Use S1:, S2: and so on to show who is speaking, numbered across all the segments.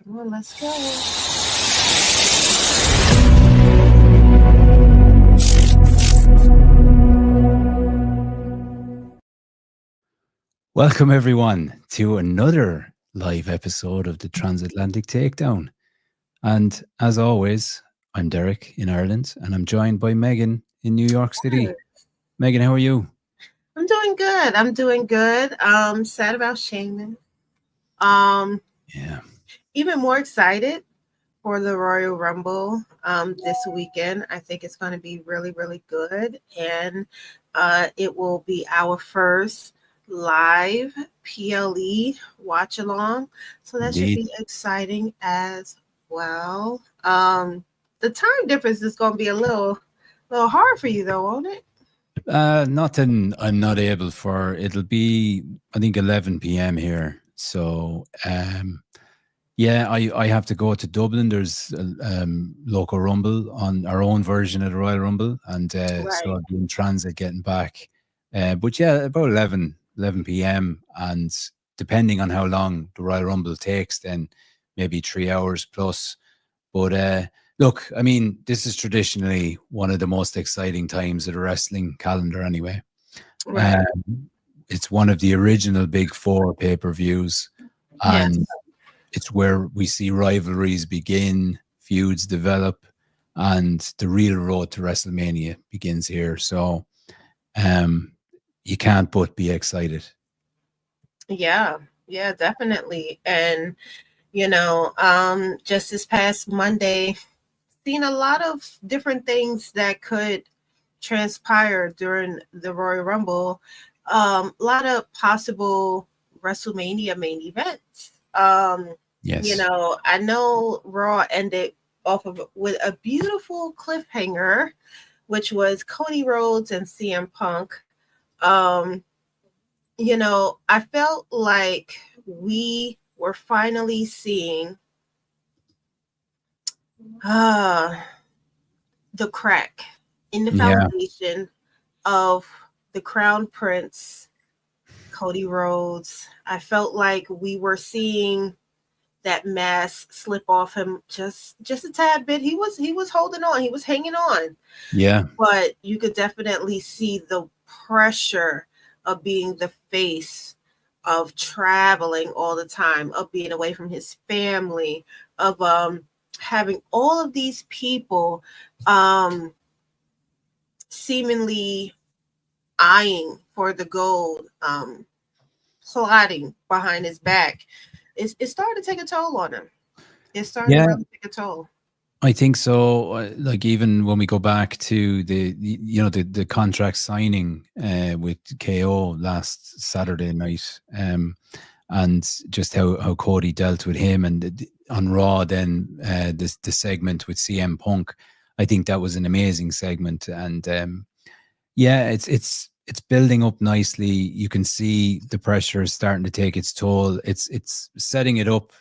S1: Come on, let's go.
S2: Welcome, everyone, to another live episode of the Transatlantic Takedown. And as always, I'm Derek in Ireland, and I'm joined by Megan in New York City. Megan, how are you?
S1: I'm doing good. I'm doing good. Sad about Shaman. Um,
S2: Yeah.
S1: Even more excited for the Royal Rumble this weekend. I think it's going to be really, really good, and it will be our first live PLE watch along. So that should
S2: Indeed.
S1: be exciting as well. The time difference is going to be a little hard for you though, won't it?
S2: Nothing I'm not able for. It'll be, I think, 11 p.m. here. So, yeah, I have to go to Dublin. There's a local Rumble on our own version of the Royal Rumble. And so
S1: Right.
S2: I'll be in transit getting back. But yeah, about 11 p.m. And depending on how long the Royal Rumble takes, then maybe 3 hours plus. But look, I mean, this is traditionally one of the most exciting times of the wrestling calendar anyway.
S1: Right.
S2: Um, it's one of the original Big Four pay-per-views.
S1: Yes.
S2: And it's where we see rivalries begin, feuds develop, and the real road to WrestleMania begins here. So um, you can't but be excited.
S1: Yeah. Yeah, definitely. And just this past Monday, seen a lot of different things that could transpire during the Royal Rumble. A lot of possible WrestleMania main events.
S2: Yes.
S1: I know Raw ended off of with a beautiful cliffhanger, which was Cody Rhodes and CM Punk. Um, I felt like we were finally seeing uh, the crack in the
S2: Yeah.
S1: foundation of the Crown Prince, Cody Rhodes. I felt like we were seeing that mask slip off him just a tad bit. He was holding on, he was hanging on,
S2: Yeah.
S1: but you could definitely see the pressure of being the face, of traveling all the time, of being away from his family, of having all of these people um seemingly eyeing for the gold, plotting behind his back. It started to take a toll on him. It started to
S2: Yeah.
S1: really take a toll.
S2: I think so. Like even when we go back to the contract signing with KO last Saturday night, and just how Cody dealt with him, and on Raw, then the segment with CM Punk, I think that was an amazing segment, and yeah, it's building up nicely. You can see the pressure is starting to take its toll. It's setting it up.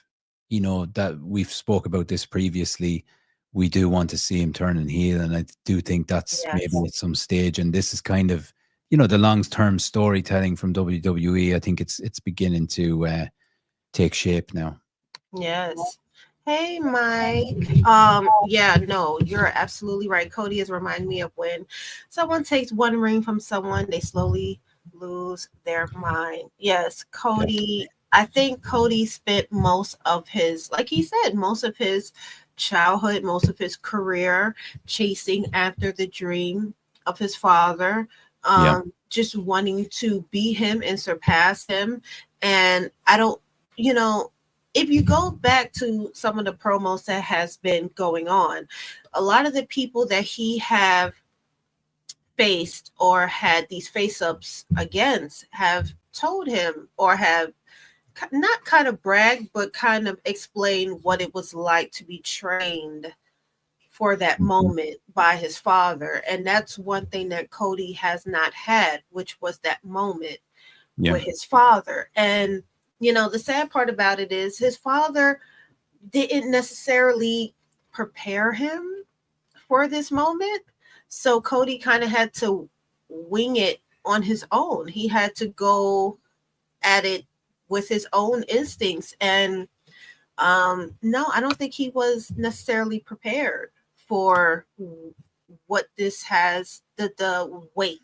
S2: That we've spoke about this previously. We do want to see him turn and heel, and I do think that's maybe
S1: Yes.
S2: at some stage. And this is kind of the long term storytelling from WWE. I think it's beginning to take shape now.
S1: Yes. Hey, Mike. Yeah, no, you're absolutely right. Cody has reminded me of when someone takes one ring from someone, they slowly lose their mind. Yes,
S2: Definitely.
S1: Cody. I think Cody spent most of his, like he said, most of his childhood, most of his career chasing after the dream of his father,
S2: Yeah.
S1: just wanting to be him and surpass him. And I don't, you know, if you go back to some of the promos that has been going on, a lot of the people that he have faced or had these face ups against have told him or have not kind of bragged, but kind of explained what it was like to be trained for that
S2: Mhm.
S1: moment by his father. And that's one thing that Cody has not had, which was that moment
S2: Yeah.
S1: with his father. And, the sad part about it is his father didn't necessarily prepare him for this moment. So Cody kind of had to wing it on his own. He had to go at it with his own instincts. And No, I don't think he was necessarily prepared for what this has, the weight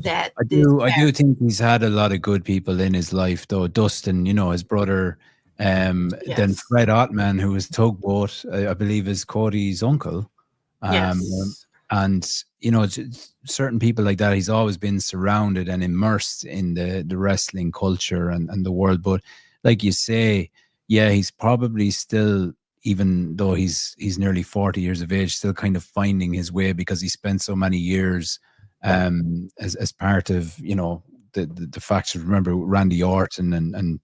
S1: that this
S2: I
S1: has.
S2: do think he's had a lot of good people in his life, though. Dustin, his brother, then
S1: Yes.
S2: Fred Ottman, who was Tugboat, I believe is Cody's uncle. Um,
S1: Yes.
S2: and certain people like that, he's always been surrounded and immersed in the wrestling culture and the world. But like you say, yeah, he's probably still, even though he's nearly 40 years of age, still kind of finding his way because he spent so many years as part of the factions. Remember Randy Orton and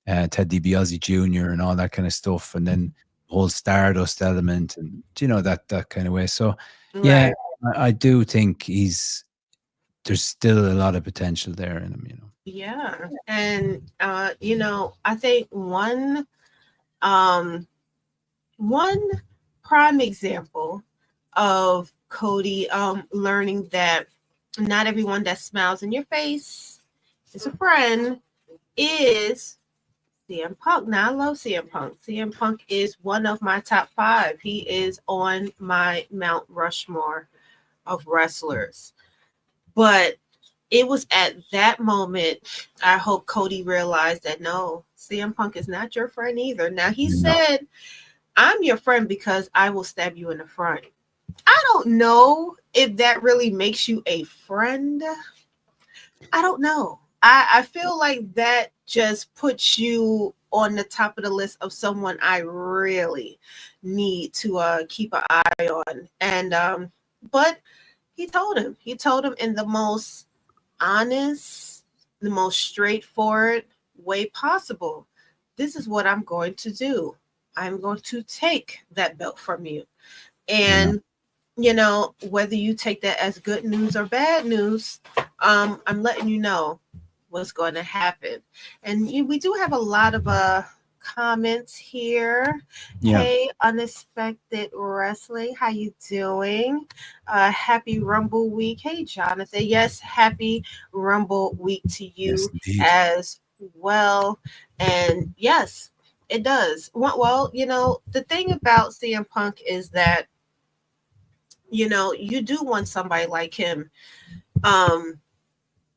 S2: Ted DiBiase Jr. and all that kind of stuff, and then the whole Stardust element, and that kind of way. So, yeah,
S1: Right.
S2: I do think there's still a lot of potential there in him.
S1: Yeah. And I think um one prime example of Cody learning that not everyone that smiles in your face is a friend is CM Punk. Now I love CM Punk. CM Punk is one of my top five. He is on my Mount Rushmore of wrestlers. But it was at that moment I hope Cody realized that no, CM Punk is not your friend either. Now he
S2: No.
S1: said, I'm your friend because I will stab you in the front. I don't know if that really makes you a friend. I don't know. I feel like that just puts you on the top of the list of someone I really need to keep an eye on. And but he told him in the most honest, the most straightforward way possible. This is what I'm going to do. I'm going to take that belt from you.
S2: Yeah.
S1: And whether you take that as good news or bad news, I'm letting you know what's going to happen. And we do have a lot of comments here.
S2: Yeah.
S1: Hey, unexpected wrestling, how you doing? Happy Rumble week. Hey, Jonathan. Yes, happy Rumble week to
S2: Yes,
S1: you
S2: indeed.
S1: as well. And yes, it does. Well, the thing about CM Punk is that you do want somebody like him.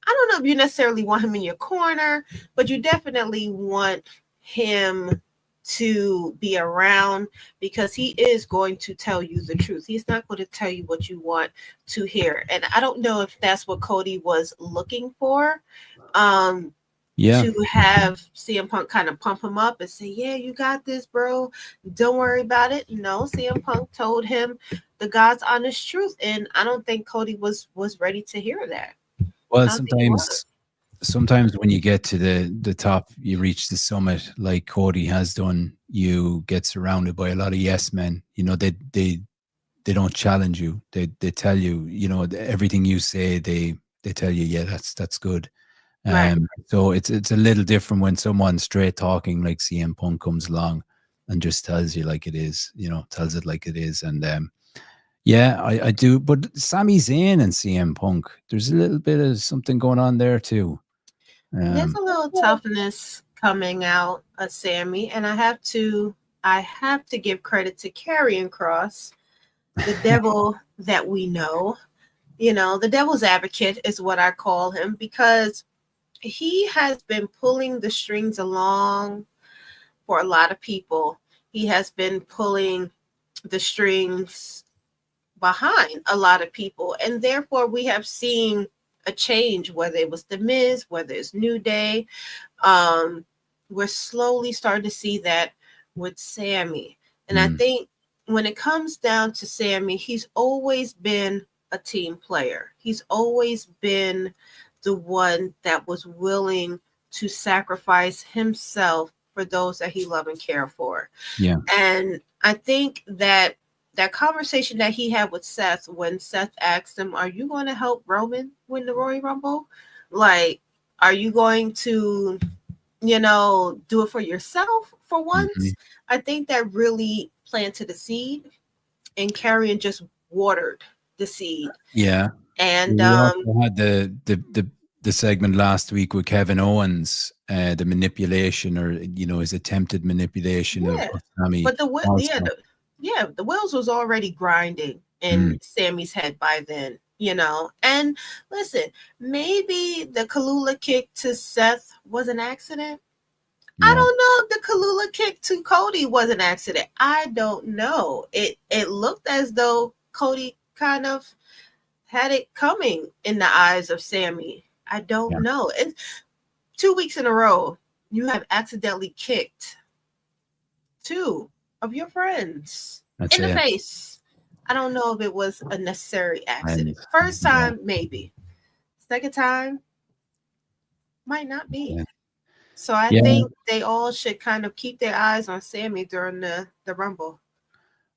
S1: I don't know if you necessarily want him in your corner, but you definitely want him to be around because he is going to tell you the truth. He's not going to tell you what you want to hear. And I don't know if that's what Cody was looking for. Um,
S2: Yeah.
S1: to have CM Punk kind of pump him up and say, "Yeah, you got this, bro. Don't worry about it." No, CM Punk told him the God's honest truth, and I don't think Cody was ready to hear that.
S2: Well,
S1: I don't think he was.
S2: sometimes when you get to the top, you reach the summit, like Cody has done. You get surrounded by a lot of yes men. They don't challenge you. They tell you, everything you say. They tell you, yeah, that's good.
S1: Right.
S2: So it's a little different when someone straight talking like CM Punk comes along and just tells you like it is, tells it like it is. And yeah, I do. But Sami Zayn and CM Punk, there's a little bit of something going on there too.
S1: There's
S2: Um,
S1: a little toughness coming out of Sammy, and I have to give credit to Karrion Cross, the devil that we know. The devil's advocate is what I call him because he has been pulling the strings along for a lot of people. He has been pulling the strings behind a lot of people. And therefore, we have seen a change, whether it was The Miz, whether it's New Day. Um, we're slowly starting to see that with Sammy. And I
S2: mm,
S1: think when it comes down to Sammy, he's always been a team player. He's always been the one that was willing to sacrifice himself for those that he loved and cared for.
S2: yeah,
S1: And I think that conversation that he had with Seth when Seth asked him, "Are you going to help Roman win the Royal Rumble? Like, are you going to, do it for yourself for
S2: hmm,
S1: once?" I think that really planted the seed, and Carrion just watered the seed.
S2: yeah.
S1: And
S2: We also had the segment last week with Kevin Owens, the manipulation, or his attempted manipulation
S1: Yeah,
S2: of Sammy.
S1: but
S2: Also,
S1: the wheels was already grinding in
S2: mm,
S1: Sammy's head by then, And listen, maybe the Kalula kick to Seth was an accident. I
S2: yeah,
S1: don't know if the Kalula kick to Cody was an accident. I don't know. It looked as though Cody kind of had it coming in the eyes of Sammy. I don't
S2: yeah,
S1: know. It's 2 weeks in a row you have accidentally kicked two of your friends
S2: that's
S1: in the
S2: it.
S1: face. I don't know if it was a necessary
S2: And
S1: accident. First
S2: yeah,
S1: time, maybe. Second time, might not be.
S2: yeah,
S1: So I
S2: yeah.
S1: think they all should kind of keep their eyes on Sammy during the Rumble.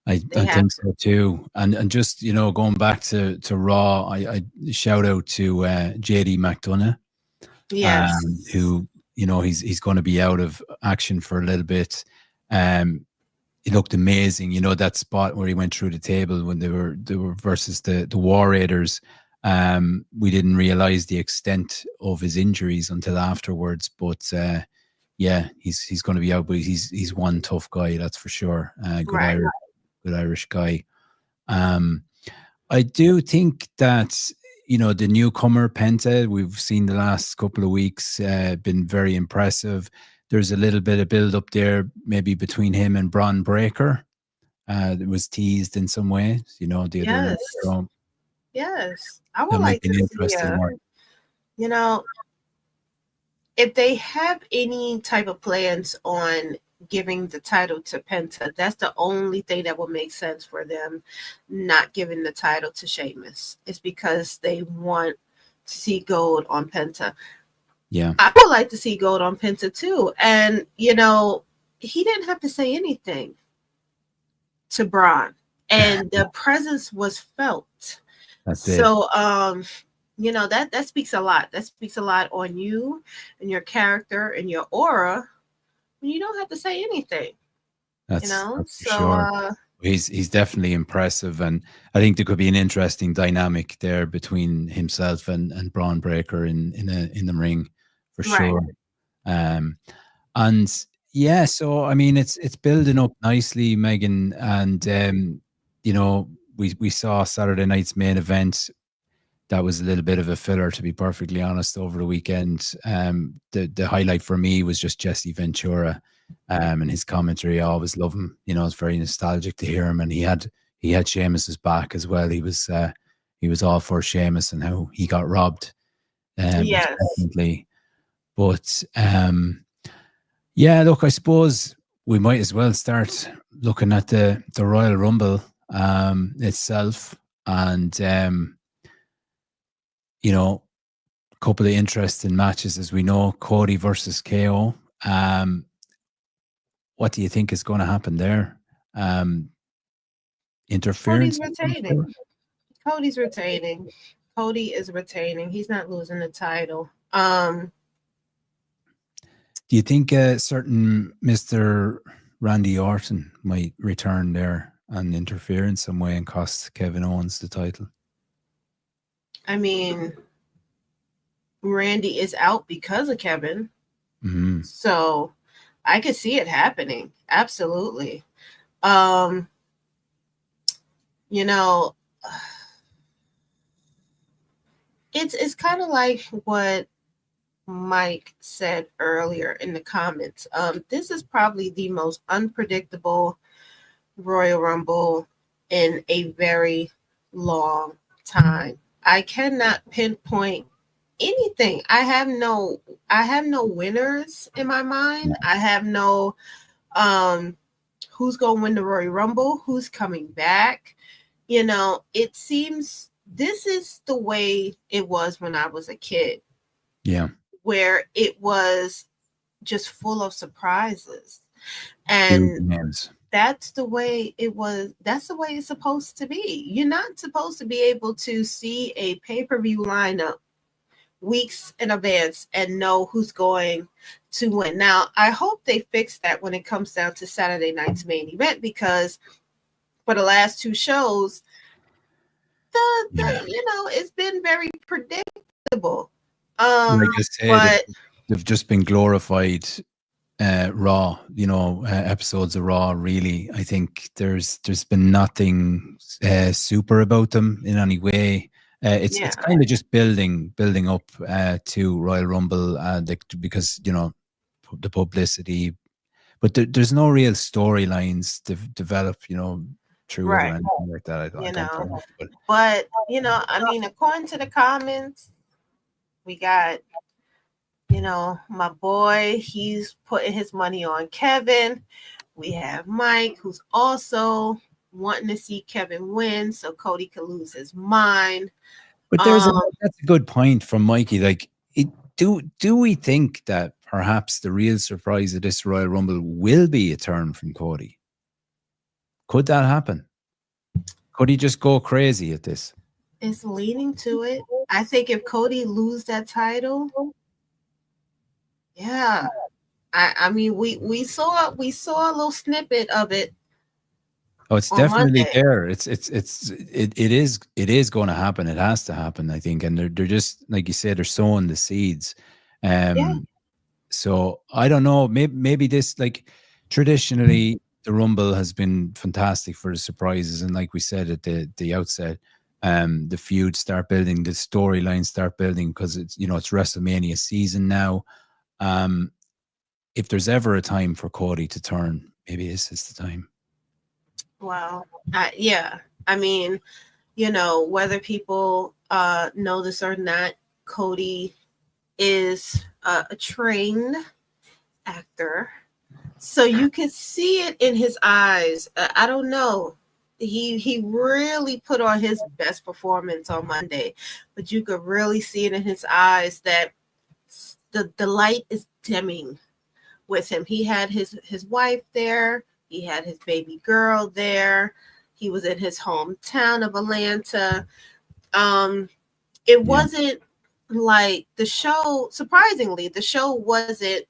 S1: They
S2: I
S1: have
S2: think
S1: to.
S2: so too. And just going back to Raw, I shout out to JD McDonough,
S1: Yes.
S2: who he's going to be out of action for a little bit. It looked amazing. That spot where he went through the table when they were versus the War Raiders. We didn't realize the extent of his injuries until afterwards, but yeah, he's going to be out. But he's one tough guy, that's for sure.
S1: Right.
S2: Good Irish guy. Um, I do think that the newcomer Penta we've seen the last couple of weeks been very impressive. There's a little bit of build up there, maybe between him and Braun Breaker. It was teased in some ways, the other night.
S1: Yes.
S2: So
S1: Yes. I
S2: that
S1: would
S2: might
S1: like
S2: be an
S1: to see
S2: interesting one.
S1: you know, if they have any type of plans on giving the title to Penta, that's the only thing that would make sense for them not giving the title to Sheamus. It's because they want to see gold on Penta.
S2: Yeah,
S1: I would like to see gold on Penta too. And, he didn't have to say anything to Braun. And the presence was felt.
S2: that's it.
S1: So that speaks a lot. That speaks a lot on you and your character and your aura when you don't have to say anything.
S2: That's for
S1: So
S2: sure. He's definitely impressive, and I think there could be an interesting dynamic there between himself and Braun Breaker in the ring, for
S1: right.
S2: sure. Um, and yeah, so I mean, it's building up nicely, Megan, and we saw Saturday night's main event. That was a little bit of a filler, to be perfectly honest, over the weekend. The highlight for me was just Jesse Ventura, and his commentary. I always love him. It's very nostalgic to hear him, and he had Sheamus's back as well. He was all for Sheamus and how he got robbed, most
S1: Yes.
S2: definitely. But yeah, look, I suppose we might as well start looking at the Royal Rumble itself, and a couple of interesting matches, as we know. Cody versus KO. What do you think is going to happen there?
S1: Cody's
S2: Interference?
S1: retaining. Cody's retaining. Cody is retaining. He's not losing the title.
S2: Do you think a certain Mr. Randy Orton might return there and interfere in some way and cost Kevin Owens the title?
S1: I mean, Randy is out because of Kevin.
S2: Mm-hmm.
S1: So I could see it happening. Absolutely. Um, you know, it's kind of like what Mike said earlier in the comments. This is probably the most unpredictable Royal Rumble in a very long time. I cannot pinpoint anything. I have no winners in my mind. I have no who's going to win the Royal Rumble, who's coming back. It seems this is the way it was when I was a kid.
S2: Yeah.
S1: Where it was just full of surprises.
S2: Huge
S1: And
S2: names.
S1: that's the way it was. That's the way it's supposed to be. You're not supposed to be able to see a pay-per-view lineup weeks in advance and know who's going to win. Now, I hope they fix that when it comes down to Saturday night's main event, because for the last two shows, it's been very predictable.
S2: Like I say,
S1: But
S2: they've just been glorified Raw, episodes of Raw. Really, I think there's been nothing super about them in any way. It's
S1: yeah,
S2: kind of just building up to Royal Rumble, because the publicity, but there's no real storylines develop, through it or
S1: right.
S2: anything like that. I
S1: You
S2: don't
S1: know,
S2: think. But
S1: but I mean, according to the comments, we got my boy. He's putting his money on Kevin. We have Mike, who's also wanting to see Kevin win so Cody could lose his mind.
S2: But
S1: Um,
S2: that's a good point from Mikey. Like, do we think that perhaps the real surprise of this Royal Rumble will be a turn from Cody? Could that happen? Could he just go crazy at this?
S1: it's leaning to it. I think if Cody lose that title, yeah. I mean, we saw a little snippet of it
S2: Oh, it's
S1: on
S2: definitely
S1: Monday.
S2: there. It is going to happen. It has to happen, I think. And they're just like you said, they're sowing the seeds.
S1: Yeah.
S2: Um, So I don't know. Maybe this, like, traditionally the Rumble has been fantastic for the surprises, and like we said at the outset, the feuds start building, the storylines start building because it's WrestleMania season now. Um, if there's ever a time for Cody to turn, maybe this is the time.
S1: Wow. Yeah. I mean, whether people know this or not, Cody is a trained actor. So you could see it in his eyes. I don't know. He really put on his best performance on Monday, but you could really see it in his eyes that the light is dimming with him. He had his wife there. He had his baby girl there. He was in his hometown of Atlanta. It
S2: Yeah.
S1: wasn't like the show. Surprisingly, the show wasn't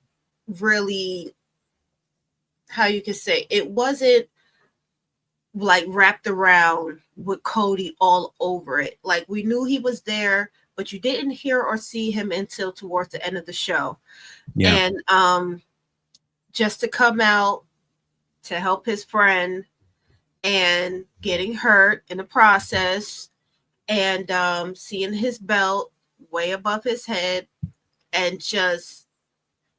S1: really, how you could say, it wasn't like wrapped around with Cody all over it. Like, we knew he was there, but you didn't hear or see him until towards the end of the show.
S2: Yeah.
S1: And just to come out to help his friend and getting hurt in the process, and seeing his belt way above his head, and just,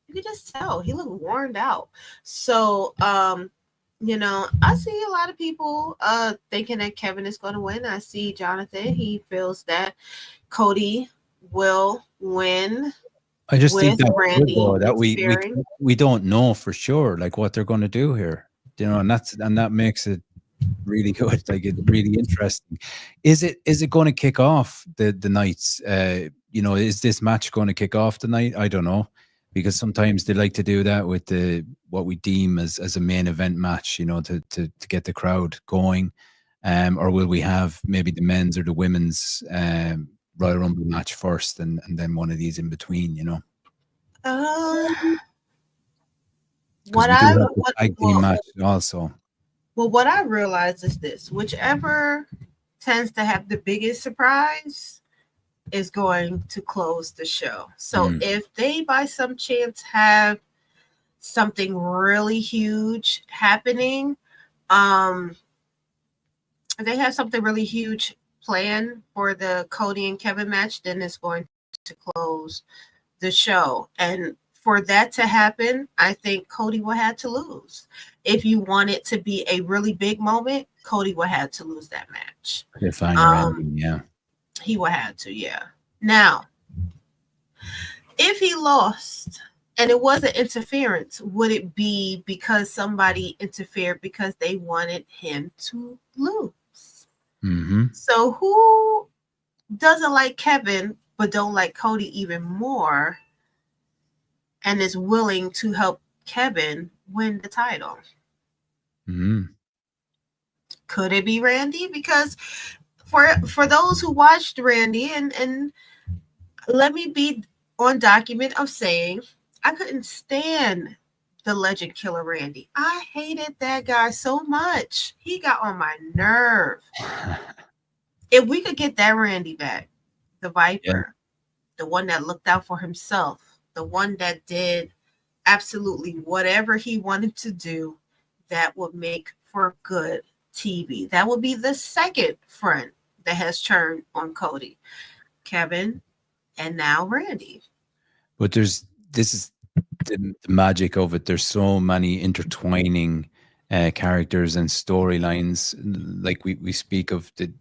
S1: you could just tell he looked worn out. So I see a lot of people thinking that Kevin is going to win. I see Jonathan, he feels that Cody will win
S2: I just think
S1: with
S2: that good
S1: Randy
S2: though, that
S1: interfering.
S2: we don't know for sure like what they're going to do here, and that makes it really good. Like, it's really interesting. Is it going to kick off the nights? Is this match going to kick off tonight? I don't know, because sometimes they like to do that with the what we deem as a main event match. To get the crowd going. Or will we have maybe the men's or the women's Royal Rumble match first, and then one of these in between?
S1: Uh,
S2: Because
S1: what
S2: we do
S1: I
S2: have the
S1: what
S2: tag team
S1: well,
S2: match also.
S1: well what I realize is this: whichever tends to have the biggest surprise is going to close the show. So
S2: Mm.
S1: if they by some chance have something really huge happening, um, if they have something really huge planned for the Cody and Kevin match, then it's going to close the show. And for that to happen, I think Cody will have to lose. If you want it to be a really big moment, Cody will have to lose that match.
S2: Cliffhanger
S1: Um,
S2: ending, yeah.
S1: he will have to, yeah. Now, if he lost and it wasn't interference, would it be because somebody interfered because they wanted him to lose?
S2: Mm-hmm.
S1: So who doesn't like Kevin but don't like Cody even more and is willing to help Kevin win the title?
S2: Mm-hmm.
S1: Could it be Randy? Because for those who watched Randy, and let me be on document of saying I couldn't stand the legend killer Randy. I hated that guy so much. He got on my nerve. If we could get that Randy back, the
S2: Yeah.
S1: Viper, the one that looked out for himself, the one that did absolutely whatever he wanted to do that would make for good TV. That would be the second friend that has turned on Cody, Kevin, and now Randy.
S2: But this is the magic of it. There's so many intertwining characters and storylines. Like we speak of the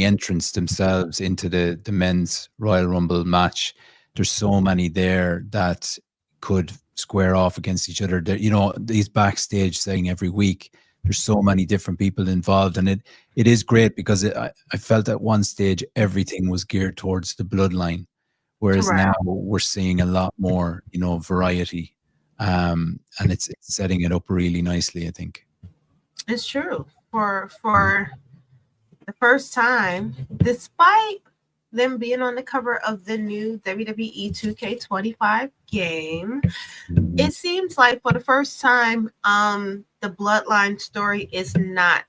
S2: entrance themselves into the men's Royal Rumble match. There's so many there that could square off against each other. These backstage thing every week. There's so many different people involved, and it is great because I felt at one stage everything was geared towards the bloodline, whereas
S1: Right.
S2: now we're seeing a lot more, variety, and it's setting it up really nicely, I think.
S1: It's true. For the first time, despite them being on the cover of the new WWE 2K25 game, it seems like for the first time, the bloodline story is not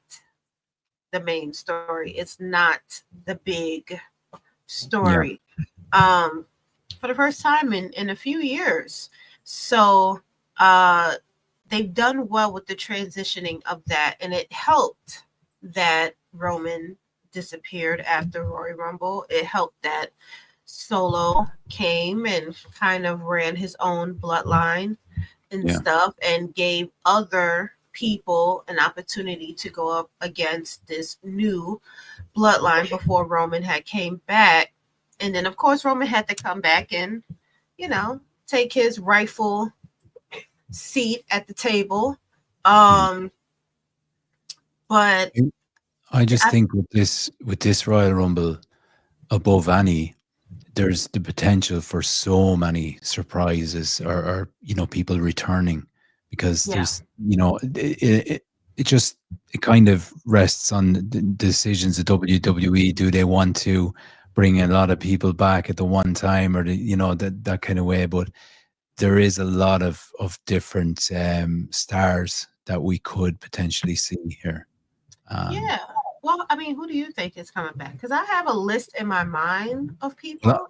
S1: the main story. It's not the big
S2: Yeah,
S1: story. For the first time in a few years. So they've done well with the transitioning of that, and it helped that Roman disappeared after Royal Rumble. It helped that Solo came and kind of ran his own bloodline and
S2: yeah,
S1: stuff and gave other people an opportunity to go up against this new bloodline before Roman had came back. And then of course Roman had to come back and, take his rightful seat at the table.
S2: yeah.
S1: Um but
S2: I just
S1: I,
S2: think with this Royal Rumble, above any, there's the potential for so many surprises, or people returning, because
S1: yeah.
S2: there's it just it kind of rests on the decisions of WWE. Do they want to bring a lot of people back at the one time, or that kind of way? But there is a lot of different stars that we could potentially see here. Um,
S1: Yeah. Well, I mean, who do you think is coming back? Because I have a list in my mind of
S2: lo-
S1: people.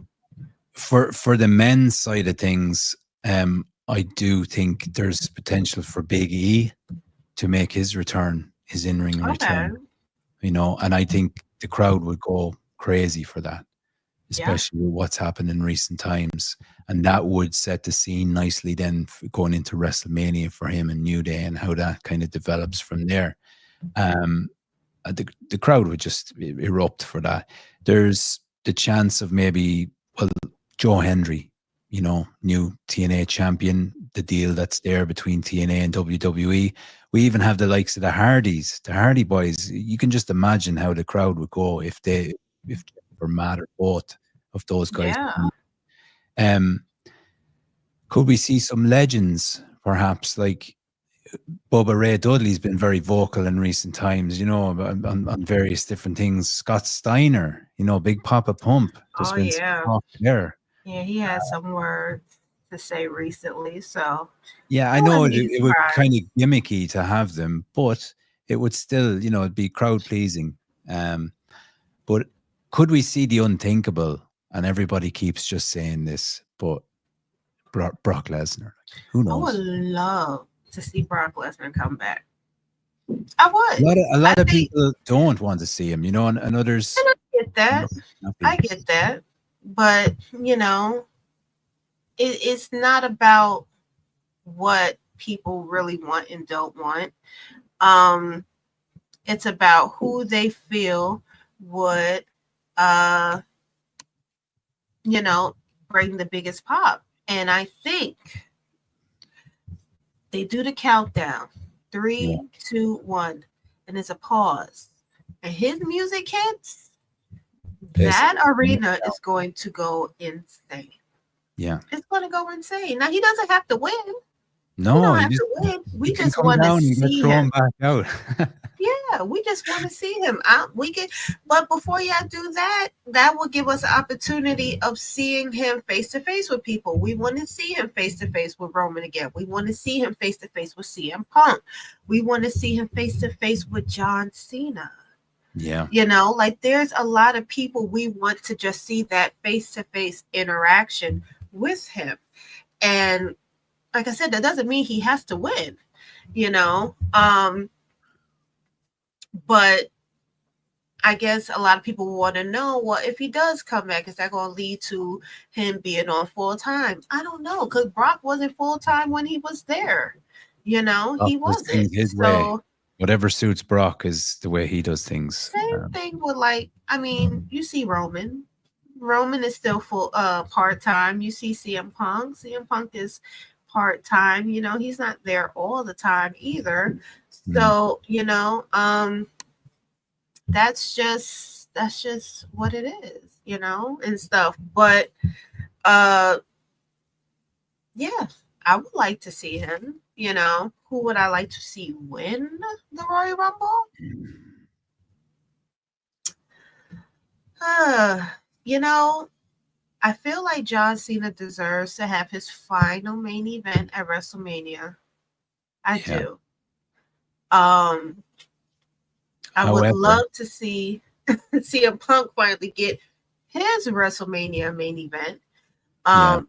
S2: for the men's side of things, I do think there's potential for Big E to make his return, his in-ring
S1: Okay.
S2: return. And I think the crowd would go crazy for that,
S1: Yeah.
S2: especially with what's happened in recent times. And that would set the scene nicely then going into WrestleMania for him and New Day, and how that kind of develops from there. Um, the crowd would just erupt for that. There's the chance of maybe, well, Joe Hendry, new TNA champion, the deal that's there between TNA and WWE. We even have the likes of the Hardys, the Hardy Boys. You can just imagine how the crowd would go if Jennifer, Matt, or both of those guys.
S1: Yeah.
S2: Um, could we see some legends, perhaps, like Bubba Ray Dudley's been very vocal in recent times, on various different things. Scott Steiner, Big Papa Pump. There's
S1: Oh,
S2: been some
S1: yeah.
S2: talk there.
S1: Yeah. He had some words to say recently. So
S2: Yeah, I
S1: I
S2: know
S1: wouldn't
S2: it,
S1: be
S2: it would be kind of
S1: surprised.
S2: gimmicky to have them, but it would still, it'd be crowd pleasing. But could we see the unthinkable? And everybody keeps just saying this, but Brock Lesnar, who
S1: I would
S2: knows?
S1: love to see Brock Lesnar come back. I
S2: A
S1: would.
S2: lot of a
S1: I
S2: lot of
S1: think,
S2: people don't want to see him, and
S1: and
S2: others
S1: I get that. I
S2: happy.
S1: get that. But, it's not about what people really want and don't want. Um, it's about who they feel would, uh, you know, bring the biggest pop. And I think they do the countdown
S2: Yeah,
S1: 3, 2, 1, and it's a pause. And his music hits,
S2: it's,
S1: that arena is going to go insane.
S2: yeah.
S1: It's going to go insane. Now, he doesn't have to win. He
S2: No,
S1: don't
S2: you
S1: have
S2: just
S1: to win.
S2: you
S1: We
S2: can
S1: just
S2: come
S1: want to
S2: down and get
S1: see
S2: thrown
S1: him.
S2: back out.
S1: Yeah, we just want to see him. We can, but before y'all do that, that will give us an opportunity of seeing him face to face with people. We want to see him face to face with Roman again. We want to see him face to face with CM Punk. We want to see him face to face with John Cena.
S2: Yeah.
S1: Like there's a lot of people we want to just see that face-to-face interaction with him. And like I said, that doesn't mean he has to win, you know. But I guess a lot of people want to know, well, if he does come back, is that going to lead to him being on full time? I don't know, because Brock wasn't full time when he was there.
S2: Brock
S1: He
S2: does
S1: wasn't.
S2: things his way.
S1: So
S2: Whatever suits Brock is the way he does things.
S1: same thing with you see Roman. Roman is still full part time. You see CM Punk. CM Punk is part time. He's not there all the time either. So, that's just what it is, and stuff. But yeah, I would like to see him. Who would I like to see win the Royal Rumble? You know, I feel like John Cena deserves to have his final main event at WrestleMania. I
S2: Yeah.
S1: do. I would
S2: However,
S1: love to see CM Punk finally get his WrestleMania main event.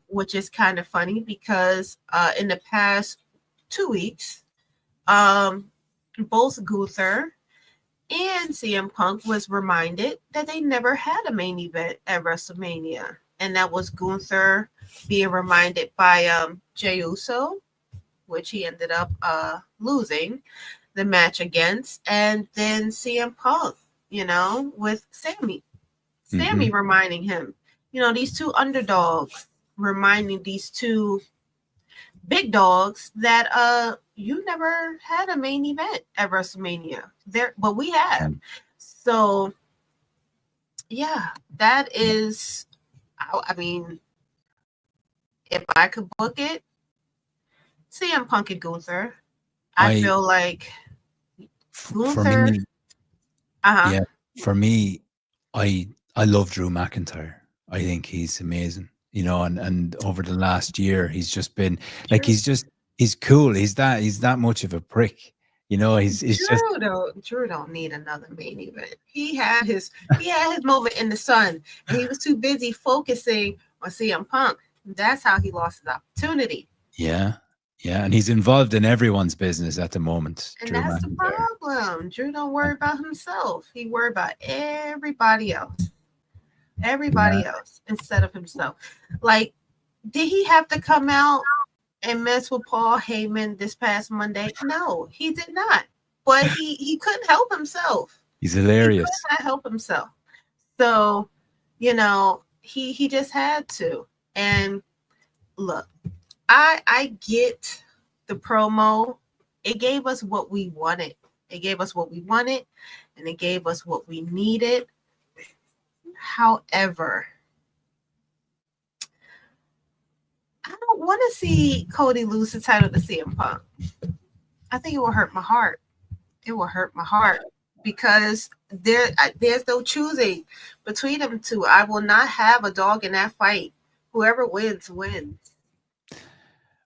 S1: Which is kind of funny because in the past 2 weeks, both Gunther and CM Punk was reminded that they never had a main event at WrestleMania. And that was Gunther being reminded by Jey Uso, which he ended up losing the match against, and then CM Punk, with Sammy. Sammy reminding him, these two underdogs reminding these two big dogs that you never had a main event at WrestleMania. But we have. So yeah, that is I mean, if I could book it, CM Punk and Gunther. I feel like
S2: for
S1: Gunther.
S2: me, yeah, for me, I love Drew McIntyre. I think he's amazing. And over the last year, he's just been like he's cool. He's that much of a prick. He's just
S1: Drew don't need another main event. He had his moment in the sun, and he was too busy focusing on CM Punk. That's how he lost his opportunity.
S2: Yeah, and he's involved in everyone's business at the moment.
S1: And
S2: Drew
S1: that's the
S2: McIntyre.
S1: problem. Drew don't worry about himself. He worry about everybody else. Everybody else instead of himself. Like, did he have to come out and mess with Paul Heyman this past Monday? No, he did not. But he couldn't help himself.
S2: He's hilarious.
S1: He could not help himself. So, he just had to. And look, I get the promo. It gave us what we wanted. It gave us what we wanted, and it gave us what we needed. However, I don't want to see Cody lose the title to CM Punk. I think it will hurt my heart. It will hurt my heart because there's no choosing between them two. I will not have a dog in that fight. Whoever wins, wins.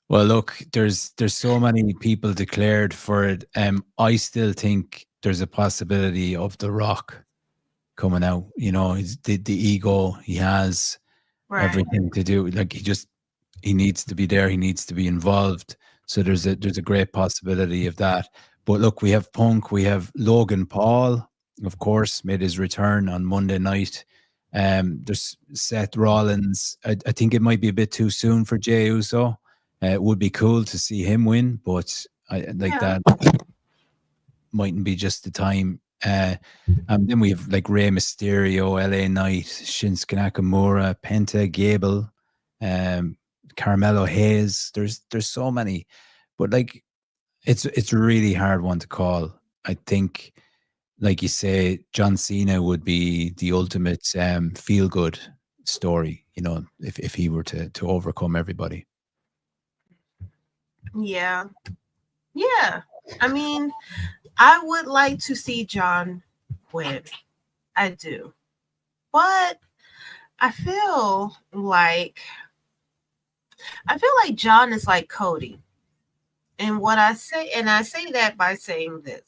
S2: Well, look, there's so many people declared for it. I still think there's a possibility of The Rock coming out. The ego he has, everything to do. Like he needs to be there. He needs to be involved. So there's a great possibility of that. But look, we have Punk. We have Logan Paul, of course, made his return on Monday night. There's Seth Rollins. I think it might be a bit too soon for Jey Uso. It would be cool to see him win, but that mightn't be just the time. And then we have like Rey Mysterio, LA Knight, Shinsuke Nakamura, Penta, Gable, Carmelo Hayes. There's so many, but like it's a really hard one to call. I think, like you say, John Cena would be the ultimate feel good story. If he were to overcome everybody.
S1: Yeah. I mean, I would like to see John win. I do. But I feel like John is like Cody. And I say that by saying this.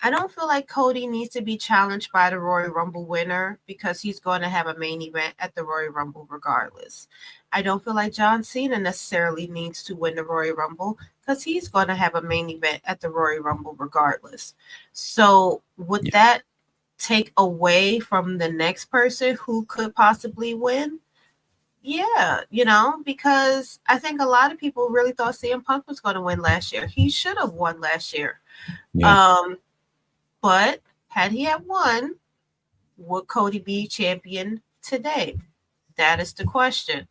S1: I don't feel like Cody needs to be challenged by the Royal Rumble winner because he's going to have a main event at the Royal Rumble regardless. I don't feel like John Cena necessarily needs to win the Royal Rumble because he's going to have a main event at the Royal Rumble regardless. So, would
S2: Yeah.
S1: that take away from the next person who could possibly win? Yeah, because I think a lot of people really thought CM Punk was going to win last year. He should have won last year.
S2: Yeah.
S1: Um, but had he had won, would Cody be champion today? That is the question.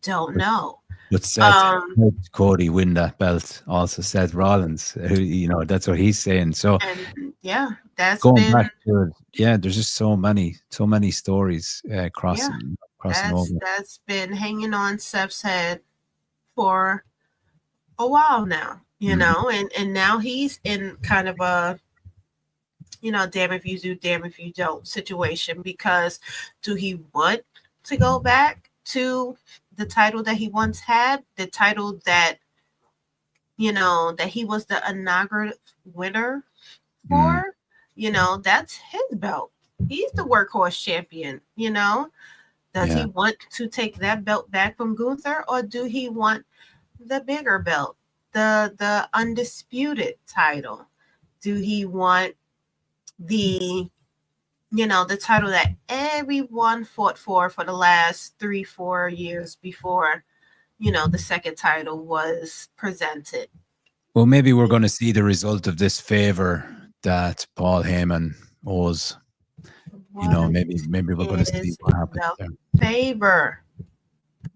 S1: Don't know.
S2: But Seth,
S1: Um,
S2: helped Cody win that belt. Also, Seth Rollins, who, that's what he's saying. So
S1: and yeah, that's
S2: going
S1: been
S2: back to it, yeah, there's just so many stories
S1: yeah,
S2: crossing
S1: that's
S2: over.
S1: that's been hanging on Seth's head for a while now,
S2: Mhm.
S1: and now he's in kind of a damn if you do, damn if you don't situation because do he want to go back to the title that he once had, the title that that he was the inaugural winner
S2: Mm.
S1: for? That's his belt. He's the workhorse champion. Does
S2: Yeah.
S1: he want to take that belt back from Gunther or do he want the bigger belt, the undisputed title? Do he want the the title that everyone fought for the last 3-4 years before the second title was presented?
S2: Well, maybe we're going to see the result of this favor that Paul Heyman owes.
S1: What
S2: Maybe we're going to see
S1: is
S2: what happens
S1: the
S2: there.
S1: favor?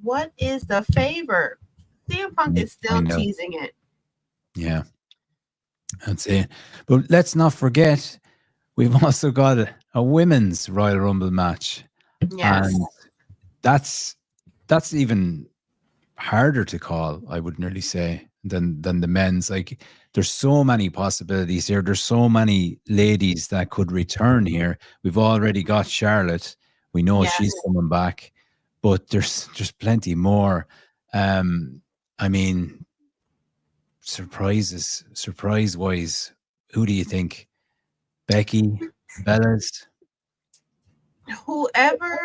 S1: What is the favor? CM
S2: We
S1: Punk
S2: need
S1: is
S2: to
S1: still
S2: find out.
S1: teasing it.
S2: Yeah, that's it. But let's not forget, we've also got a women's Royal Rumble match,
S1: Yes.
S2: and that's even harder to call, I would nearly say, than the men's. Like, there's so many possibilities here. There's so many ladies that could return here. We've already got Charlotte. We know
S1: Yes.
S2: she's coming back, but there's plenty more. I mean, surprise wise, who do you think? Becky, Bellas?
S1: Whoever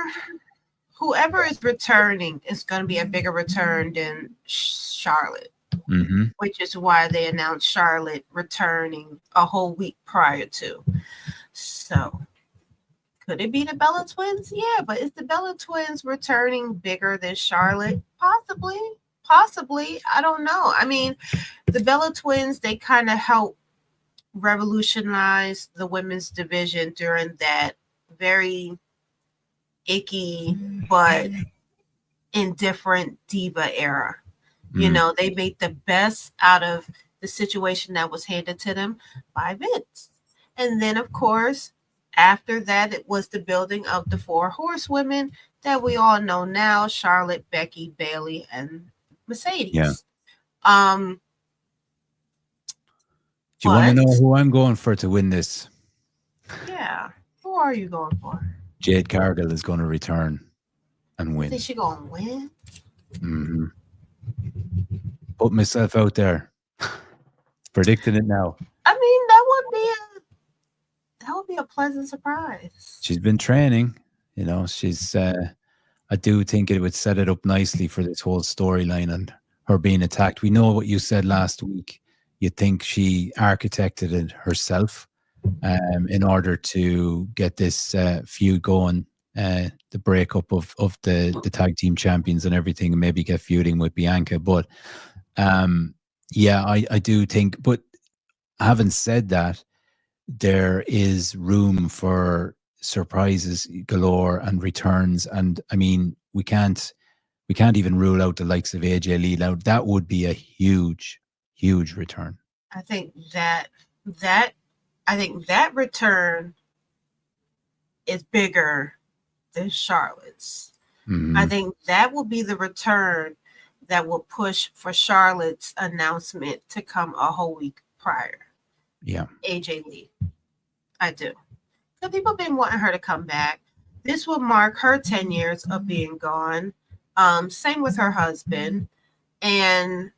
S1: whoever is returning is going to be a bigger return than Charlotte,
S2: Mm-hmm.
S1: which is why they announced Charlotte returning a whole week prior to. So, could it be the Bella Twins? Yeah, but is the Bella Twins returning bigger than Charlotte? Possibly. Possibly. I don't know. I mean, the Bella Twins, they kind of helped revolutionize the women's division during that very icky but indifferent diva era. They made the best out of the situation that was handed to them by Vince. And then, of course, after that, it was the building of the four horsewomen that we all know now: Charlotte, Becky, Bailey, and
S2: Yeah.
S1: Mercedes.
S2: Do you want to
S1: But
S2: know who I'm going for to win this?
S1: yeah, who are you going for?
S2: Jade Cargill is going to return and
S1: You
S2: win.
S1: think she's gonna win?
S2: Mm-hmm. Put myself out there, predicting it now.
S1: I mean, that would be a pleasant surprise.
S2: She's been training. She's. I do think it would set it up nicely for this whole storyline and her being attacked. We know what you said last week. You think she architected it herself in order to get this feud going, the breakup of the tag team champions and everything, and maybe get feuding with Bianca. But yeah, I do think. But having said that, there is room for surprises galore and returns. And I mean, we can't even rule out the likes of AJ Lee. Now, that would be a huge return.
S1: I think that return is bigger than Charlotte's.
S2: Mm-hmm.
S1: I think that will be the return that will push for Charlotte's announcement to come a whole week prior.
S2: Yeah.
S1: AJ Lee. I do. So people have been wanting her to come back. This will mark her 10 years of being gone. Same with her husband. And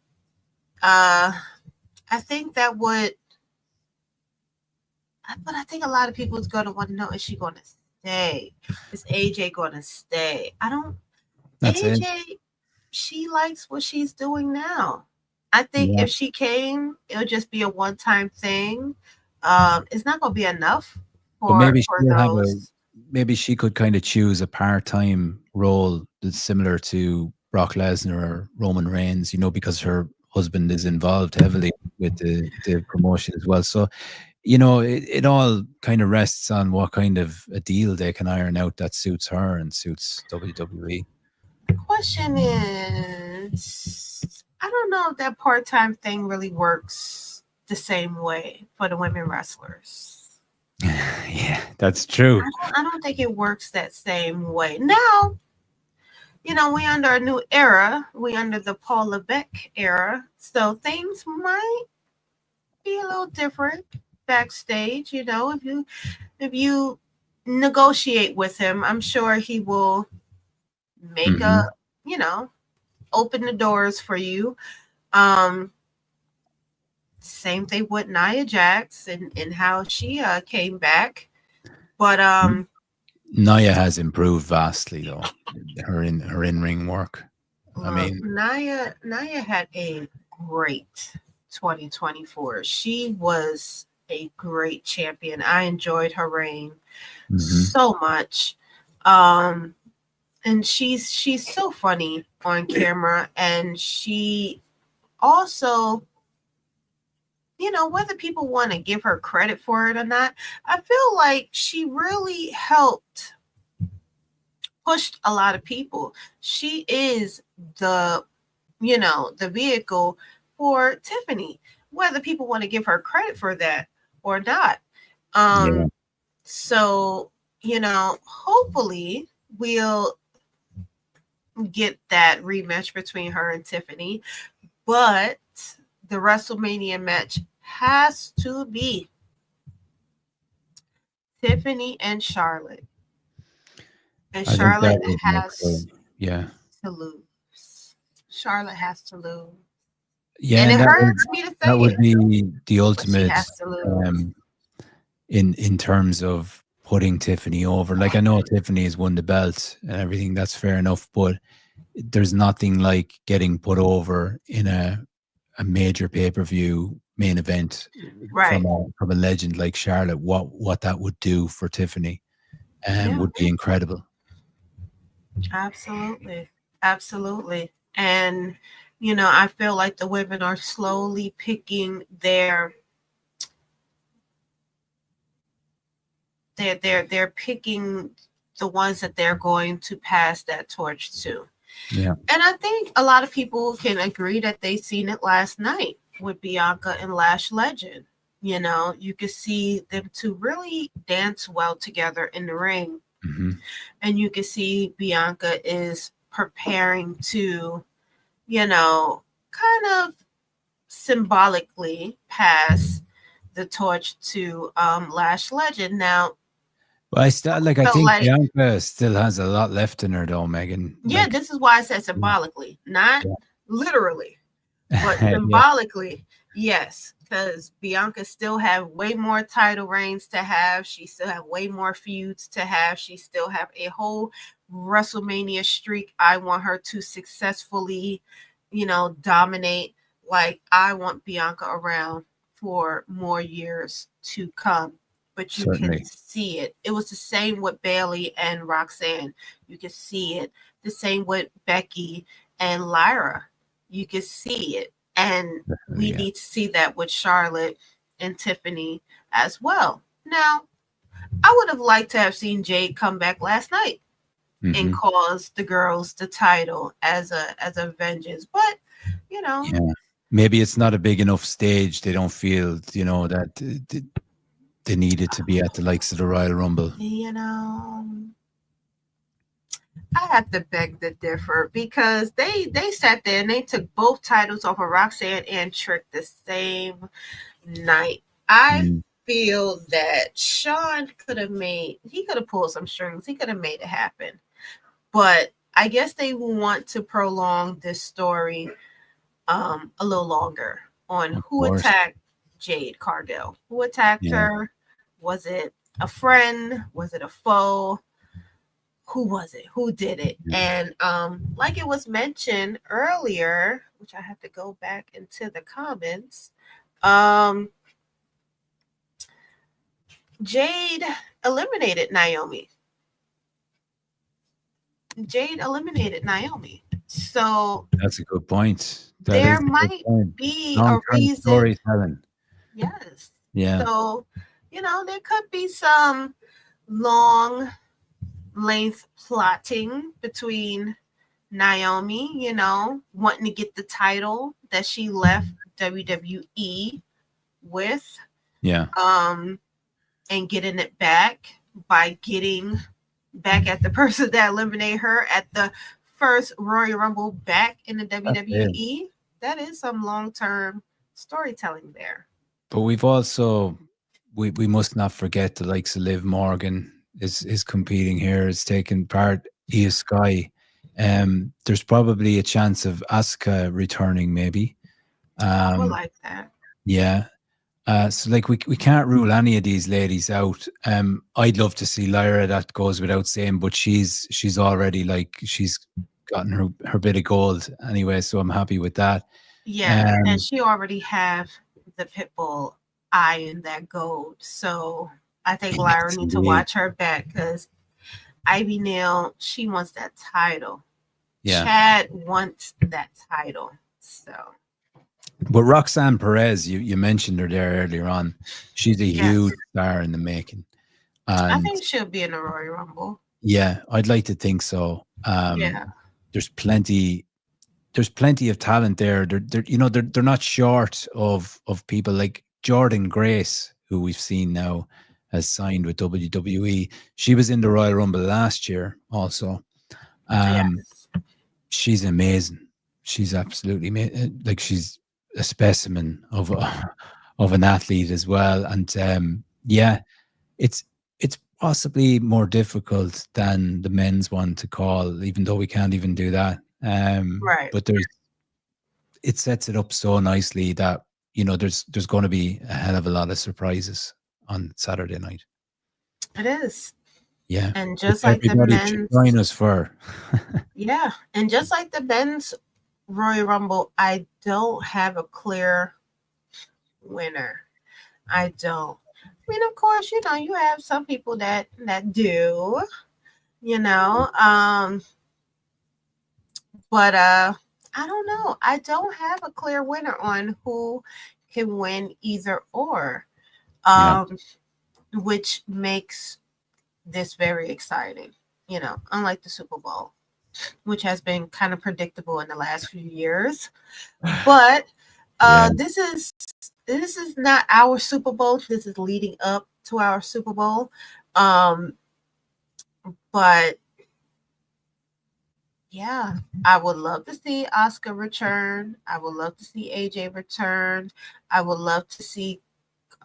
S1: I think that would But I think a lot of people is going to want to know, is she going to stay? Is AJ going to stay? I don't.
S2: That's it.
S1: AJ, she likes what she's doing now. I think
S2: Yeah.
S1: if she came, it'll just be a one-time thing. It's not going to be enough
S2: But maybe
S1: for
S2: she'll have a
S1: those.
S2: maybe she could kind of choose a part-time role that's similar to Brock Lesnar or Roman Reigns, because her husband is involved heavily with the promotion as well. So, it all kind of rests on what kind of a deal they can iron out that suits her and suits WWE.
S1: Question is, I don't know if that part-time thing really works the same way for the women wrestlers.
S2: Yeah, that's true.
S1: I don't think it works that same way. Now, we under a new era. We under the Paul Levesque era. So things might be a little different backstage. If you negotiate with him, I'm sure he will make
S2: Hmm.
S1: you know, open the doors for you. Um, Same thing with Nia Jax and how she came back. But
S2: Naya has improved vastly, though. Her in ring work. I
S1: look,
S2: mean,
S1: Nia had a great 2024. She was a great champion. I enjoyed her reign
S2: mhm.
S1: so much. Um, and she's so funny on camera, and she also, whether people want to give her credit for it or not, I feel like she really helped pushed a lot of people. She is the vehicle for Tiffany, whether people want to give her credit for that or not.
S2: Yeah,
S1: Um, so, hopefully we'll get that rematch between her and Tiffany, but the WrestleMania match has to be Tiffany and Charlotte. And
S2: I think that
S1: Charlotte
S2: would make her.
S1: has
S2: Yeah,
S1: to lose. Charlotte has to lose.
S2: yeah,
S1: And
S2: and
S1: it
S2: that would
S1: hurts me to
S2: that
S1: say
S2: would
S1: it,
S2: be the
S1: but she
S2: ultimate
S1: has to lose.
S2: um, in terms of putting Tiffany over. Like I know Tiffany has won the belt and everything. That's fair enough, but there's nothing like getting put over in a major pay per view main event
S1: Right.
S2: from a legend like Charlotte. What that would do for Tiffany
S1: Yeah,
S2: would be incredible.
S1: absolutely. Absolutely. And, I feel like the women are slowly picking they're picking the ones that they're going to pass that torch to.
S2: Yeah,
S1: And I think a lot of people can agree that they seen it last night with Bianca and Lash Legend. You could see them two really dance well together in the ring.
S2: hmm,
S1: And you can see Bianca is preparing to, kind of symbolically pass the torch to Lash Legend. Now,
S2: but I still like. I
S1: felt
S2: think
S1: like,
S2: Bianca still has a lot left in her, though, Megan.
S1: yeah,
S2: Like,
S1: this is why I said symbolically, not literally, but
S2: yeah, yeah,
S1: symbolically, yes, because Bianca still have way more title reigns to have. She still have way more feuds to have. She still have a whole WrestleMania streak. I want her to successfully, dominate. Like, I want Bianca around for more years to come. But you can
S2: certainly.
S1: see it. It was the same with Bailey and Roxanne. You can see it. The same with Becky and Lyra. You can see it. And we
S2: Yeah.
S1: need to see that with Charlotte and Tiffany as well. Now, I would have liked to have seen Jade come back last night and
S2: Hmm.
S1: cause the girls the title as a vengeance. But,
S2: Yeah. Maybe it's not a big enough stage. They don't feel, that they needed to be at the likes of the Royal Rumble.
S1: you know, I have to beg to differ because they sat there and they took both titles off of Roxanne and Trick the same night. I
S2: Mm.
S1: feel that Sean he could have pulled some strings. He could have made it happen. But I guess they want to prolong this story a little longer on
S2: Of
S1: who
S2: course.
S1: attacked Jade Cargill, who attacked
S2: Yeah.
S1: her, Was it a friend? Was it a foe? Who was it? Who did it? And like it was mentioned earlier, which I have to go back into the comments. Jade eliminated Naomi. Jade eliminated Naomi. So
S2: That's a good point. That is
S1: there
S2: a good
S1: might
S2: point.
S1: be a
S2: Long-term
S1: reason.
S2: storytelling.
S1: Yes.
S2: Yeah.
S1: So, there could be some long length plotting between Naomi, wanting to get the title that she left WWE with,
S2: Yeah.
S1: and getting it back by getting back at the person that eliminated her at the first Royal Rumble back in the WWE. That is some long-term storytelling there.
S2: But we've also we must not forget the likes of Liv Morgan is competing here, is taking part. Io Sky. There's probably a chance of Asuka returning, maybe.
S1: I would like that.
S2: Yeah. So like we can't rule any of these ladies out. I'd love to see Lyra, that goes without saying, but she's already like she's gotten her bit of gold anyway, so I'm happy with that.
S1: Yeah, and she already have the Pitbull eye in that gold. So I think Lyra needs to watch her back because Ivy Neal, she wants that title. Yeah. Chad wants that title. So
S2: but Roxanne Perez, you mentioned her there earlier on. She's a huge star in the making. And
S1: I think she'll be in the Royal Rumble.
S2: Yeah, I'd like to think so. There's plenty of talent there. They're not short of people like Jordan Grace, who we've seen now has signed with WWE. She was in the Royal Rumble last year also. She's amazing. She's absolutely like she's a specimen of an athlete as well. And it's possibly more difficult than the men's one to call, even though we can't even do that.
S1: Right.
S2: But it sets it up so nicely that there's going to be a hell of a lot of surprises on Saturday night.
S1: It is.
S2: Yeah.
S1: And just like the men's,
S2: join us for.
S1: Yeah, and just like the men's Royal Rumble, I don't have a clear winner. I don't. I mean, of course, you have some people that do, but I don't know. I don't have a clear winner on who can win either or, which makes this very exciting. Unlike the Super Bowl, which has been kind of predictable in the last few years, but this is not our Super Bowl. This is leading up to our Super Bowl. But yeah, I would love to see Asuka return. I would love to see AJ return. I would love to see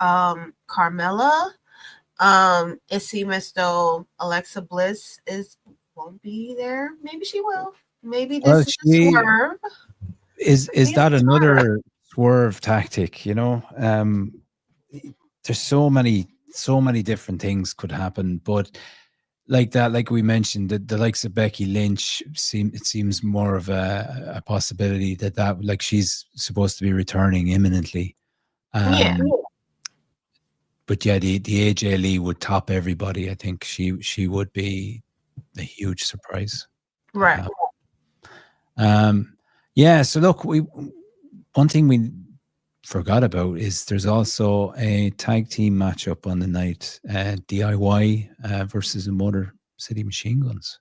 S1: Carmella. It seems as though Alexa Bliss won't be there. Maybe she will. Maybe this is a swerve.
S2: Is that another swerve tactic? There's so many different things could happen, but like we mentioned, the likes of Becky Lynch seems more of a possibility that like she's supposed to be returning imminently. But yeah, the AJ Lee would top everybody. I think she would be a huge surprise.
S1: Right.
S2: So look, one thing we forgot about is there's also a tag team matchup on the night, DIY versus the Motor City Machine Guns.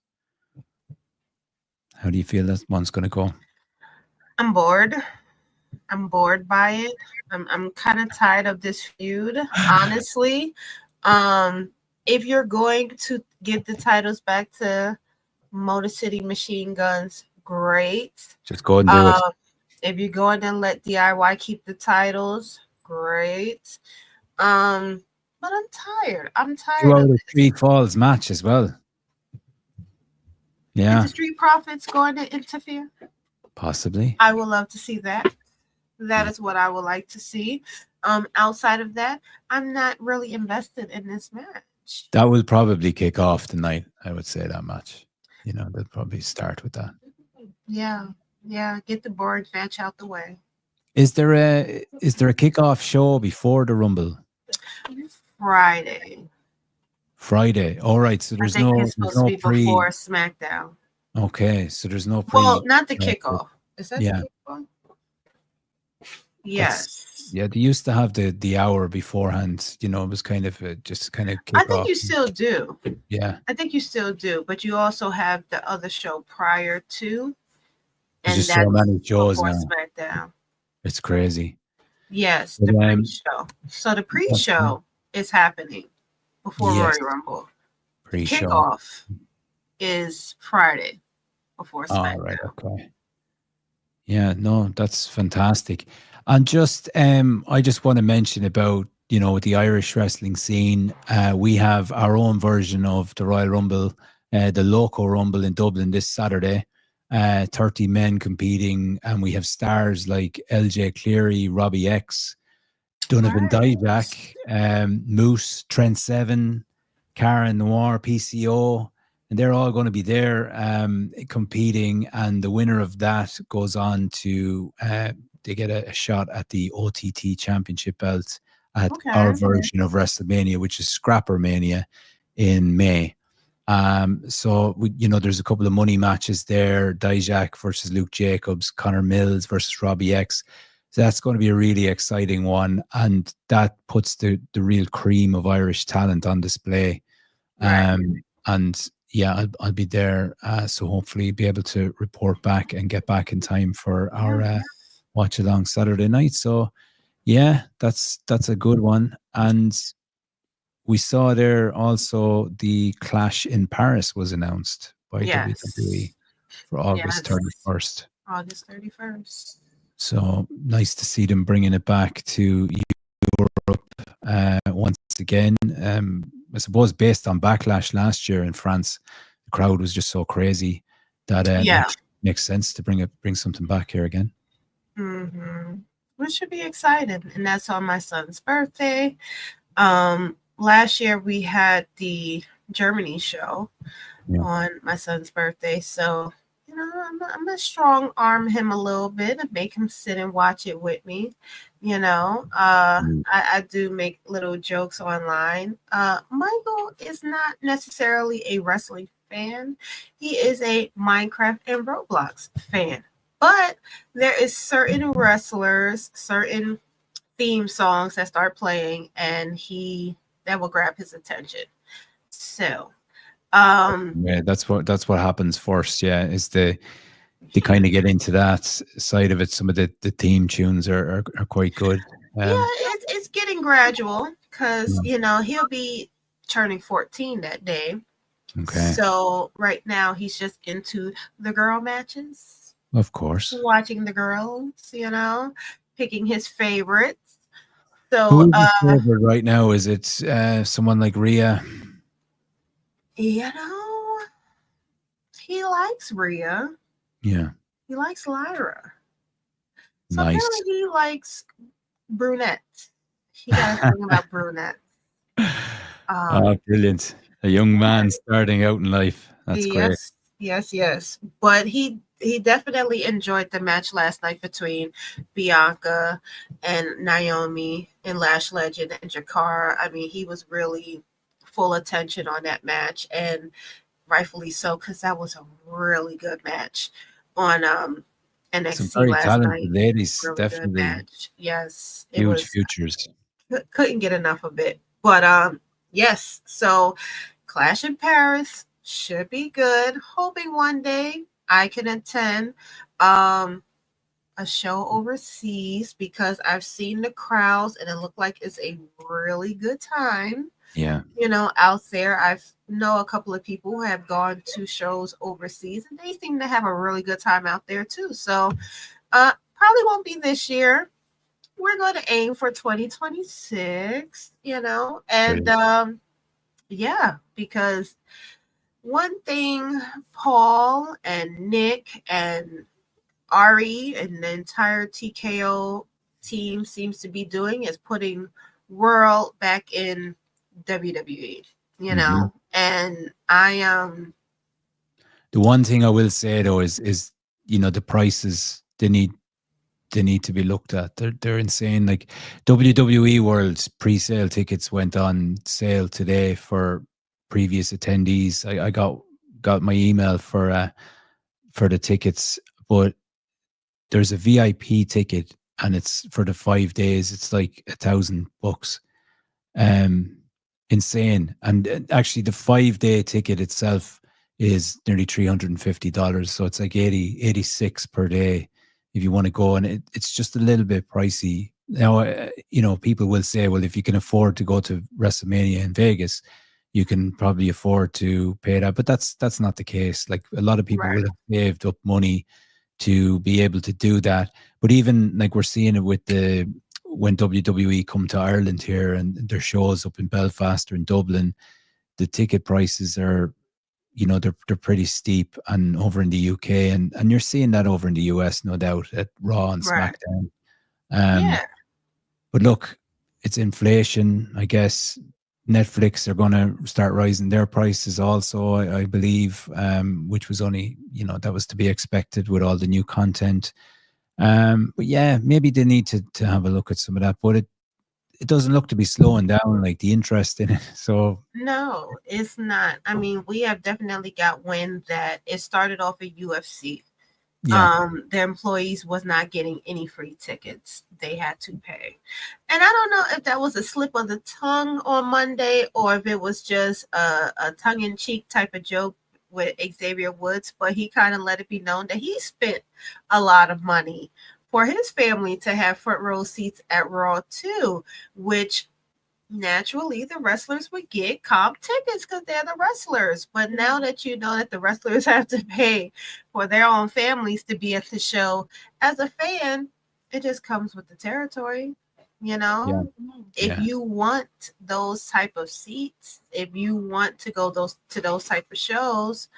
S2: How do you feel that one's going to go?
S1: I'm bored. I'm bored by it. I'm kind of tired of this feud, honestly. If you're going to give the titles back to Motor City Machine Guns, great.
S2: Just go and do it.
S1: If you're going to let DIY keep the titles, great. But I'm tired. I'm tired of
S2: the Street Falls match as well. Yeah.
S1: Is the Street Profits going to interfere?
S2: Possibly.
S1: I would love to see that. That is what I would like to see. Outside of that, I'm not really invested in this match.
S2: That will probably kick off tonight. I would say that much. You know, they'll probably start with that.
S1: Yeah, yeah. Get the boring match out the way.
S2: Is there a kickoff show before the Rumble?
S1: Friday.
S2: Friday. All right. So
S1: I
S2: there's
S1: think
S2: no
S1: it's
S2: there's
S1: supposed to
S2: no
S1: be before
S2: pre.
S1: SmackDown.
S2: Okay, so there's no
S1: Well,
S2: pre.
S1: not the kickoff. Is that the
S2: Yeah,
S1: kickoff?
S2: that's
S1: Yes.
S2: yeah. They used to have the hour beforehand. You know, it was kind of just kind of
S1: I
S2: kick
S1: think
S2: off.
S1: you still do.
S2: Yeah,
S1: I think you still do, but you also have the other show prior to,
S2: there's
S1: and
S2: just so
S1: that's
S2: many shows
S1: before
S2: now.
S1: SmackDown.
S2: It's crazy.
S1: Yes,
S2: But,
S1: the pre-show. So the
S2: that's
S1: pre-show is happening before
S2: yes,
S1: Royal Rumble. The
S2: pre-show.
S1: kickoff is Friday before
S2: All right.
S1: SmackDown.
S2: Okay. Yeah, no, that's fantastic. And just I just want to mention about, with the Irish wrestling scene, we have our own version of the Royal Rumble, the Loco Rumble in Dublin this Saturday. 30 men competing, and we have stars like LJ Cleary, Robbie X, Donovan
S1: Right.
S2: Dijak, Moose, Trent Seven, Karen Noir, PCO, and they're all going to be there competing. And the winner of that goes on to they get a shot at the OTT Championship belt at our
S1: Okay.
S2: version of WrestleMania, which is Scrapper Mania in May. So there's a couple of money matches there: Dijak versus Luke Jacobs, Connor Mills versus Robbie X. So that's going to be a really exciting one, and that puts the real cream of Irish talent on display.
S1: Right.
S2: And yeah, I'll be there. So hopefully be able to report back and get back in time for our
S1: Yeah.
S2: watch along Saturday night. So yeah, that's a good one. And we saw there also the Clash in Paris was announced by WWE
S1: Yes.
S2: for August
S1: Yes.
S2: 31st.
S1: August 31st.
S2: So nice to see them bringing it back to Europe once again. I suppose based on Backlash last year in France, the crowd was just so crazy that
S1: Yeah.
S2: makes sense to bring something back here again.
S1: Mm-hmm. Which should be exciting. And that's on my son's birthday. Last year we had the Germany show on my son's birthday. So, I'm gonna strong arm him a little bit and make him sit and watch it with me. I do make little jokes online. Michael is not necessarily a wrestling fan. He is a Minecraft and Roblox fan. But there is certain wrestlers, certain theme songs that start playing, and that will grab his attention. So,
S2: yeah, that's what happens first. Yeah, is they kind of get into that side of it. Some of the theme tunes are quite good.
S1: it's getting gradual because he'll be turning 14 that day.
S2: Okay.
S1: So right now he's just into the girl matches,
S2: Of course.
S1: watching the girls, picking his favorites. So
S2: Who is your favorite right now? Is it someone like Rhea?
S1: he likes Rhea.
S2: Yeah.
S1: He likes Lyra. So
S2: Nice.
S1: apparently he likes brunettes. He got a thing about brunettes.
S2: Brilliant. A young man starting out in life. That's great.
S1: Yes. But he definitely enjoyed the match last night between Bianca and Naomi and Lash Legend and Jakara. I mean, he was really full attention on that match, and rightfully so, because that was a really good match on
S2: Some
S1: NXT
S2: very
S1: last
S2: talented
S1: night.
S2: ladies,
S1: Really good
S2: definitely
S1: match. Yes, it
S2: huge
S1: was.
S2: futures.
S1: Couldn't get enough of it. But yes, so Clash in Paris should be good. Hoping one day I can attend a show overseas, because I've seen the crowds and it looked like it's a really good time.
S2: Yeah.
S1: Out there. I know a couple of people who have gone to shows overseas and they seem to have a really good time out there too. So probably won't be this year. We're going to aim for 2026, and yeah, because one thing Paul and Nick and Ari and the entire TKO team seems to be doing is putting World back in WWE,
S2: Hmm.
S1: and
S2: The one thing I will say though is the prices they need to be looked at. They're insane. Like WWE World pre-sale tickets went on sale today for previous attendees. I got my email for the tickets, but there's a VIP ticket and it's for the 5 days. It's like $1,000. Um, insane. And actually, the 5 day ticket itself is nearly $350. So it's like 86 per day if you want to go. And it's just a little bit pricey. Now, people will say, well, if you can afford to go to WrestleMania in Vegas, you can probably afford to pay that. But that's not the case. Like a lot of people
S1: right,
S2: will have saved up money to be able to do that. But even like we're seeing it with when WWE come to Ireland here and their shows up in Belfast or in Dublin, the ticket prices are, they're pretty steep, and over in the UK, and you're seeing that over in the US, no doubt, at Raw and
S1: right,
S2: SmackDown. Um,
S1: yeah,
S2: but look, it's inflation, I guess. Netflix are going to start rising their prices also, I believe, which was only, that was to be expected with all the new content. But yeah, maybe they need to have a look at some of that. But it doesn't look to be slowing down, like the interest in it. So
S1: no, it's not. I mean, we have definitely got wind that it started off at UFC.
S2: yeah,
S1: The employees was not getting any free tickets. They had to pay. And I don't know if that was a slip of the tongue on Monday or if it was just a tongue-in-cheek type of joke with Xavier Woods, but he kind of let it be known that he spent a lot of money for his family to have front row seats at Raw too, which naturally the wrestlers would get comp tickets because they're the wrestlers. But now that you know that the wrestlers have to pay for their own families to be at the show, as a fan, it just comes with the territory. You
S2: yeah,
S1: know, if
S2: yeah.
S1: you want those type of seats, if you want to go those type of shows,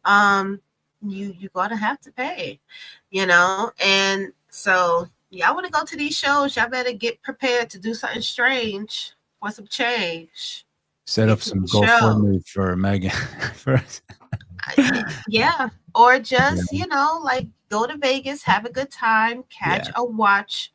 S1: um, you gotta have to pay. And so y'all want to go to these shows, y'all better get prepared to do something strange for some change.
S2: Set
S1: Get
S2: up
S1: to the
S2: some
S1: show.
S2: GoFundMe for Megan. For,
S1: Yeah. Or
S2: yeah,
S1: just, like go to Vegas, have a good time, catch
S2: yeah,
S1: a watch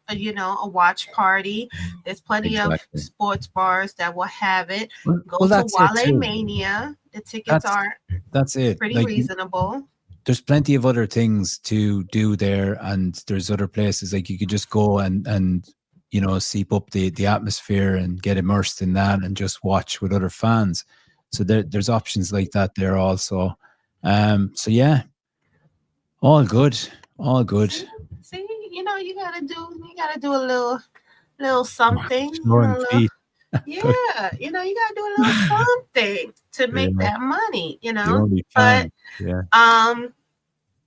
S1: party. There's plenty of
S2: exactly.
S1: sports bars that will have it. Go
S2: Well,
S1: to
S2: that's it
S1: Wale
S2: too.
S1: Mania. The tickets
S2: That's
S1: are
S2: that's it.
S1: pretty
S2: Like
S1: reasonable.
S2: there's plenty of other things to do there, and there's other places like you could just go and seep up the atmosphere and get immersed in that and just watch with other fans. So there's options like that there also. So yeah, all good, all good.
S1: See, see, you gotta do a little something,
S2: Snoring feet. Good.
S1: yeah, you gotta do a little something to make
S2: Yeah,
S1: that money,
S2: the only
S1: But
S2: fan. Yeah,
S1: um,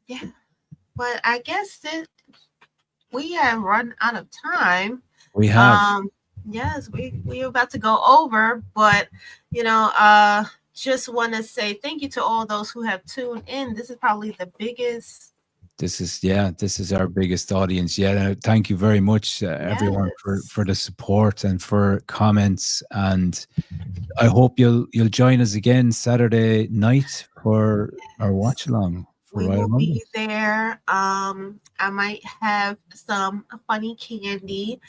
S1: yeah, but I guess that we have run out of time.
S2: we have.
S1: Um, yes, we're about to go over, but you know, uh, just want to say thank you to all those who have tuned in. This is probably the biggest.
S2: This is our biggest audience. Yeah, thank you very much, everyone, for
S1: Yes,
S2: the support and for comments. And I hope you'll join us again Saturday night for our
S1: yes.
S2: watch along for
S1: We
S2: Royal
S1: will
S2: Rumble.
S1: be there. I might have some funny candy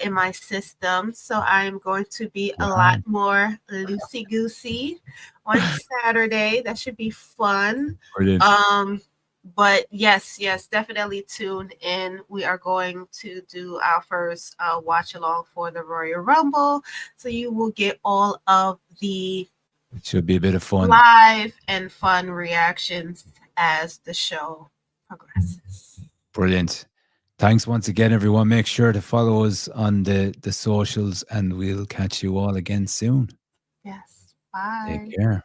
S1: in my system, so I'm going to be a lot
S2: Wow,
S1: more loosey goosey on Saturday. That should be fun.
S2: brilliant!
S1: Um, but yes, definitely tune in. We are going to do our first watch along for the Royal Rumble, so you will get all of the
S2: Should be a bit of fun.
S1: live and fun reactions as the show progresses.
S2: Brilliant. Thanks once again, everyone. Make sure to follow us on the socials, and we'll catch you all again soon.
S1: Yes.
S2: Take
S1: Bye.
S2: care.